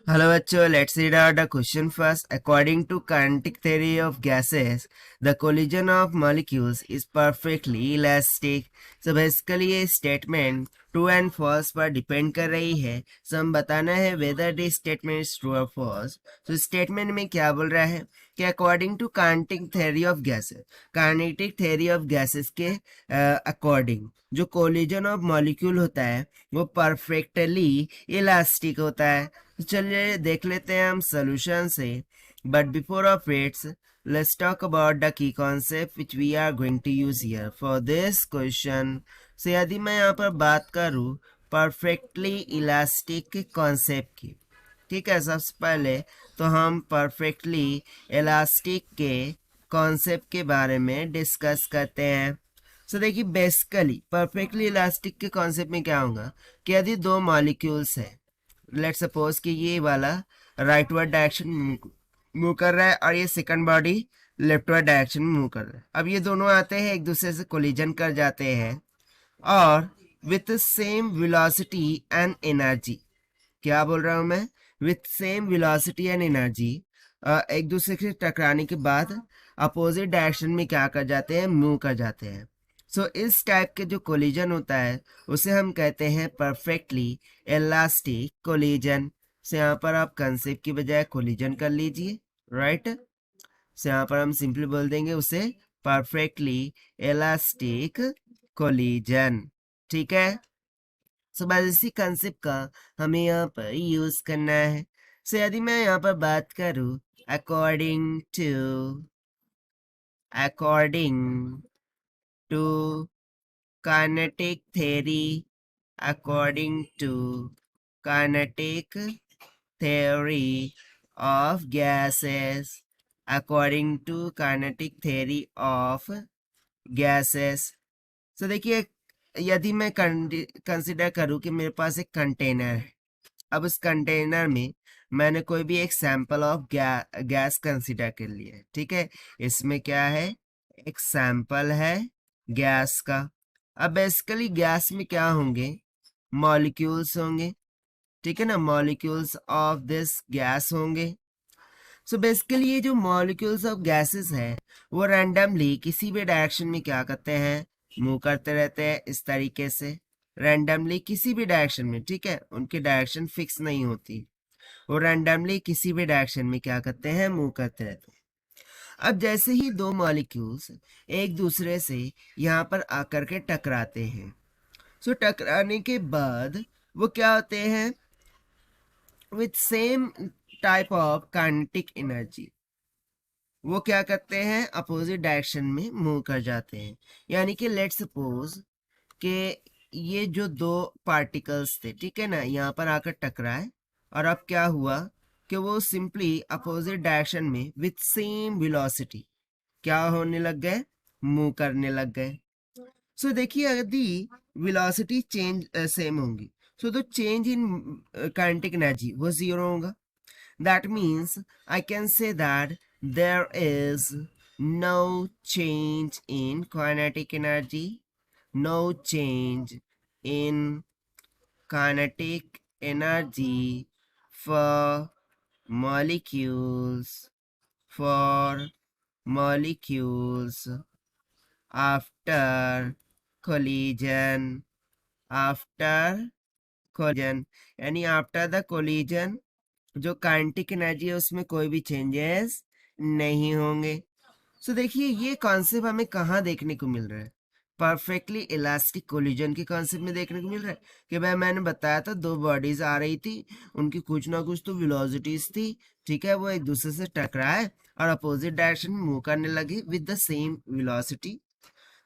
Hello बच्चों, let's read out the question first. According to kinetic theory of gases, the collision of molecules is perfectly elastic. So basically ये statement true and false पर depend कर रही है. So हम बताना है whether this statement is true or false. So statement में क्या बोल रहा है कि according to kinetic theory of gases, kinetic theory of gases के according जो collision of molecule होता है वो perfectly elastic होता है. तो चलिए देख लेते हैं हम सोल्यूशन से. But before of its let's talk about the key concept which we are going to use here for this question. So यदि मैं यहाँ पर बात करूँ परफेक्टली इलास्टिक के कॉन्सेप्ट की, ठीक है, सबसे पहले तो हम परफेक्टली इलास्टिक के कॉन्सेप्ट के बारे में डिस्कस करते हैं. सो देखिए बेसिकली परफेक्टली इलास्टिक के कॉन्सेप्ट में क्या होगा कि यदि दो मॉलिक्यूल्स है, लेट सपोज कि ये वाला राइटवर्ड डायरेक्शन मूव कर रहा है और ये सेकंड बॉडी लेफ्टवर्ड डायरेक्शन में मूव कर रहा है. अब ये दोनों आते हैं एक दूसरे से कोलिजन कर जाते हैं और with same velocity and energy. क्या बोल रहा हूं मैं? With same velocity and energy एक दूसरे से टकराने के बाद अपोजिट डायरेक्शन में क्या कर जाते हैं, मूव कर जाते हैं. सो इस टाइप के जो कोलिजन होता है उसे हम कहते हैं परफेक्टली इलास्टिक कोलिजन. से यहाँ पर आप कंसेप्ट की बजाय कोलिजन कर लीजिए, राइट. से यहाँ पर हम सिंपली बोल देंगे उसे परफेक्टली इलास्टिक कोलिजन. ठीक है. सो बस इसी कंसेप्ट का हमें यहाँ पर यूज करना है. सो यदि मैं यहाँ पर बात करूँ according to kinetic theory, according to kinetic theory of gases, according to kinetic theory of gases. So देखिए यदि मैं कंसिडर करूं कि मेरे पास एक कंटेनर है. अब उस कंटेनर में मैंने कोई भी एक सैंपल ऑफ गैस कंसिडर कर लिया है. ठीक है, इसमें क्या है, एक सैंपल है गैस का. अब बेसिकली गैस में क्या होंगे, मॉलिक्यूल्स होंगे. ठीक है ना, मॉलिक्यूल्स ऑफ दिस गैस होंगे. सो बेसिकली ये जो मॉलिक्यूल्स ऑफ गैसेस है वो रैंडमली किसी भी डायरेक्शन में क्या करते हैं, मूव करते रहते हैं इस तरीके से. रैंडमली किसी भी डायरेक्शन में, ठीक है, उनकी डायरेक्शन फिक्स नहीं होती. वो रैंडमली किसी भी डायरेक्शन में क्या करते हैं, मूव करते रहते हैं. अब जैसे ही दो मॉलिक्यूल्स एक दूसरे से यहाँ पर आकर के टकराते हैं, सो टकराने के बाद वो क्या होते हैं, with same type of kinetic energy वो क्या करते हैं, अपोजिट डायरेक्शन में मूव कर जाते हैं. यानी कि लेट सपोज कि ये जो दो पार्टिकल्स थे, ठीक है ना, यहाँ पर आकर टकराए और अब क्या हुआ कि वो सिंपली अपोजिट डायरेक्शन में विथ सेम वेलोसिटी क्या होने लग गए, मूव करने लग गए. सो देखिए यदि वेलोसिटी चेंज सेम होंगी so the change in kinetic energy वो जीरो होगा. That means I can say that there is no change in kinetic energy, no change in kinetic energy for molecules for molecules after collision यानी after the collision जो kinetic energy है उसमें कोई भी changes नहीं होंगे. सो देखिए ये कॉन्सेप्ट हमें कहाँ देखने को मिल रहा है, परफेक्टली इलास्टिक कोलिजन के कॉन्सेप्ट में देखने को मिल रहा है. कि भाई मैंने बताया था दो बॉडीज आ रही थी, उनकी कुछ ना कुछ तो वेलोसिटीज थी. ठीक है, वो एक दूसरे से टकराए और अपोजिट डायरेक्शन में मूव करने लगे विद द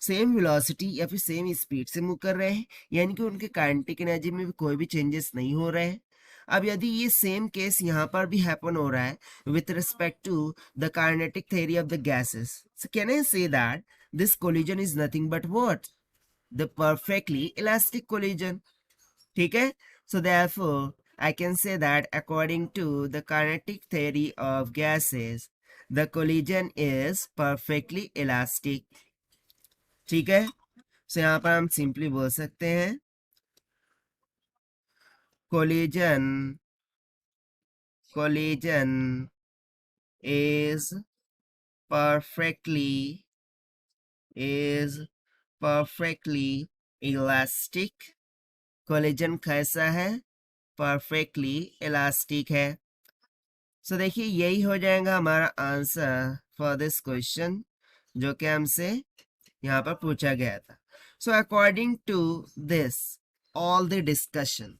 सेम वेलोसिटी या फिर सेम स्पीड से मूव कर रहे हैं. यानी कि उनके काइनेटिक एनर्जी में भी कोई भी चेंजेस नहीं हो रहे हैं. अब यदि ये सेम केस यहाँ पर भी हैपन हो रहा है with respect to the kinetic theory of the gases, so can I say that this collision is nothing but what, the perfectly elastic collision. ठीक है, so therefore I can say that according to the kinetic theory of gases the collision is perfectly elastic. ठीक है, सो यहाँ पर हम simply बोल सकते हैं collision collision is perfectly elastic. Collision कैसा है? परफेक्टली इलास्टिक है. सो देखिए यही हो जाएगा हमारा आंसर फॉर दिस क्वेश्चन जो कि हमसे यहाँ पर पूछा गया था. So according to this all the discussion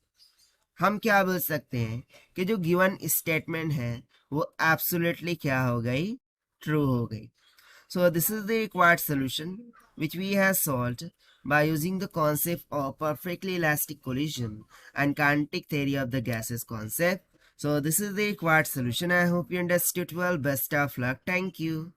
हम क्या बोल सकते हैं कि जो गिवन स्टेटमेंट है वो एब्सोल्युटली क्या हो गई? ट्रू हो गई. So this is the required solution which we have solved by using the concept of perfectly elastic collision and kinetic theory of the gases concept. So this is the required solution. I hope you understood well. Best of luck. Thank you.